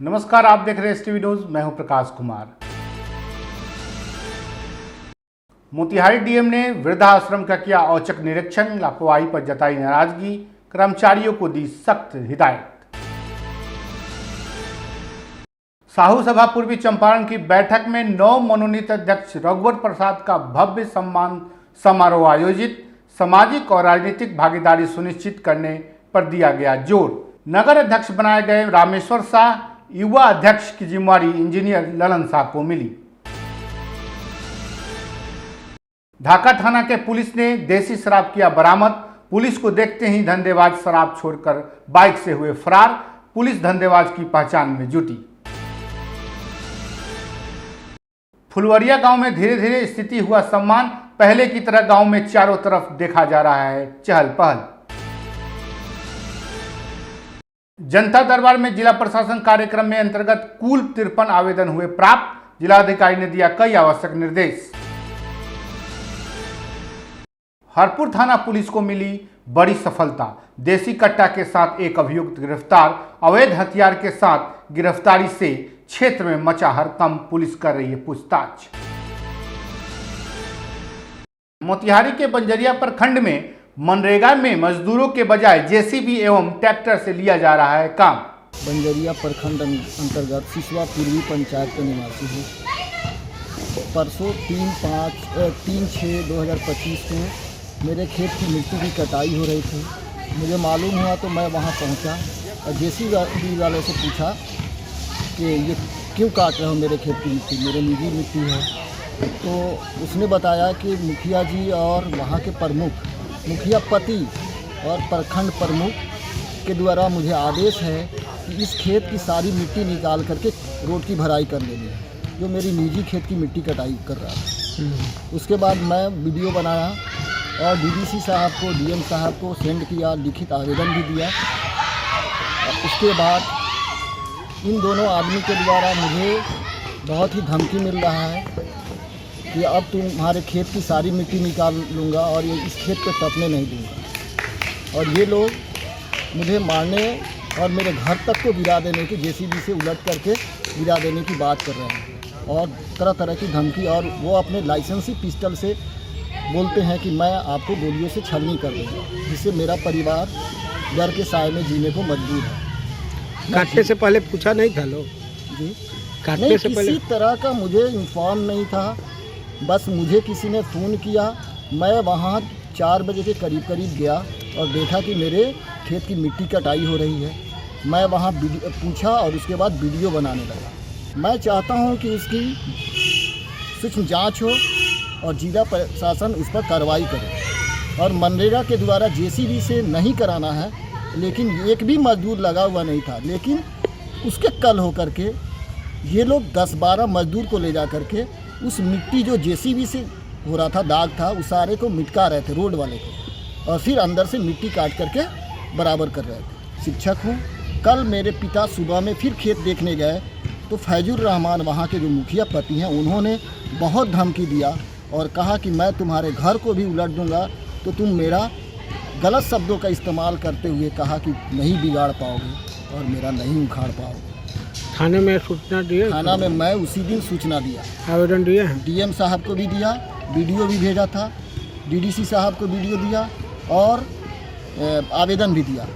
नमस्कार, आप देख रहे हैं एसटीवी न्यूज। मैं हूं प्रकाश कुमार। मोतिहारी डीएम ने वृद्धाश्रम का किया औचक निरीक्षण, लापरवाही पर जताई नाराजगी, कर्मचारियों को दी सख्त हिदायत। साहू सभा पूर्वी चंपारण की बैठक में नव मनोनीत अध्यक्ष रघुवर प्रसाद का भव्य सम्मान समारोह आयोजित, सामाजिक और राजनीतिक भागीदारी सुनिश्चित करने पर दिया गया जोर। नगर अध्यक्ष बनाए गए रामेश्वर शाह, युवा अध्यक्ष की जिम्मेवारी इंजीनियर ललन शाह को मिली। ढाका थाना के पुलिस ने देसी शराब किया बरामद, पुलिस को देखते ही धंधेबाज शराब छोड़कर बाइक से हुए फरार, पुलिस धंधेबाज की पहचान में जुटी। फुलवरिया गांव में धीरे धीरे स्थिति हुआ सम्मान, पहले की तरह गांव में चारों तरफ देखा जा रहा है चहल पहल। जनता दरबार में जिला प्रशासन कार्यक्रम में अंतर्गत कुल 53 आवेदन हुए प्राप्त, जिलाधिकारी ने दिया कई आवश्यक निर्देश। हरपुर थाना पुलिस को मिली बड़ी सफलता, देसी कट्टा के साथ एक अभियुक्त गिरफ्तार, अवैध हथियार के साथ गिरफ्तारी से क्षेत्र में मचा हड़कंप, पुलिस कर रही है पूछताछ। मोतिहारी के बंजरिया प्रखंड में मनरेगा में मजदूरों के बजाय जेसीबी एवं ट्रैक्टर से लिया जा रहा है काम। बंजरिया प्रखंड अंतर्गत सिसवा पूर्वी पंचायत का निवासी हूँ। परसों 3/6/2025 को मेरे खेत की मिट्टी की कटाई हो रही थी। मुझे मालूम हुआ तो मैं वहाँ पहुँचा और जेसीबी वाले से पूछा कि ये क्यों काट रहे हो मेरे खेत की मिट्टी, मेरे निजी मिट्टी है। तो उसने बताया कि मुखिया जी और वहाँ के प्रमुख, मुखिया पति और प्रखंड प्रमुख के द्वारा मुझे आदेश है कि इस खेत की सारी मिट्टी निकाल करके रोड की भराई कर लेनी है, जो मेरी निजी खेत की मिट्टी कटाई कर रहा था। उसके बाद मैं वीडियो बनाया और डीडीसी साहब को, डीएम साहब को सेंड किया, लिखित आवेदन भी दिया। उसके बाद इन दोनों आदमी के द्वारा मुझे बहुत ही धमकी मिल रहा है कि अब तुम्हारे खेत की सारी मिट्टी निकाल लूँगा और ये इस खेत पे टपने नहीं दूँगा। और ये लोग मुझे मारने और मेरे घर तक को गिरा देने की, जेसीबी से उलट करके गिरा देने की बात कर रहे हैं और तरह तरह की धमकी, और वो अपने लाइसेंसी पिस्टल से बोलते हैं कि मैं आपको गोलियों से छलनी कर दूँगा, जिससे मेरा परिवार डर के साए में जीने को मजबूर है। काटने से पहले पूछा नहीं था लोग जी? काटने से पहले किसी तरह का मुझे इन्फॉर्म नहीं था, बस मुझे किसी ने फ़ोन किया। मैं वहाँ 4 बजे के करीब गया और देखा कि मेरे खेत की मिट्टी कटाई हो रही है। मैं वहाँ पूछा और उसके बाद वीडियो बनाने लगा। मैं चाहता हूँ कि इसकी सूक्ष्म जांच हो और जिला प्रशासन उस पर कार्रवाई करे। और मनरेगा के द्वारा जेसीबी से नहीं कराना है, लेकिन एक भी मजदूर लगा हुआ नहीं था, लेकिन उसके कल होकर के ये लोग 10-12 मजदूर को ले जा करके उस मिट्टी जो जेसीबी से हो रहा था, दाग था, उस सारे को मिटका रहे थे रोड वाले को, और फिर अंदर से मिट्टी काट करके बराबर कर रहे थे। शिक्षक हूँ। कल मेरे पिता सुबह में फिर खेत देखने गए तो फैजुर रहमान, वहाँ के जो मुखिया पति हैं, उन्होंने बहुत धमकी दिया और कहा कि मैं तुम्हारे घर को भी उलट दूँगा, तो तुम मेरा गलत शब्दों का इस्तेमाल करते हुए कहा कि नहीं बिगाड़ पाओगे और मेरा नहीं उखाड़ पाओगे। थाने में सूचना दिए? थाना में मैं उसी दिन सूचना दिया, आवेदन दिए हैं। डीएम साहब को भी दिया, वीडियो भी भेजा था, डीडीसी साहब को वीडियो दिया और आवेदन भी दिया।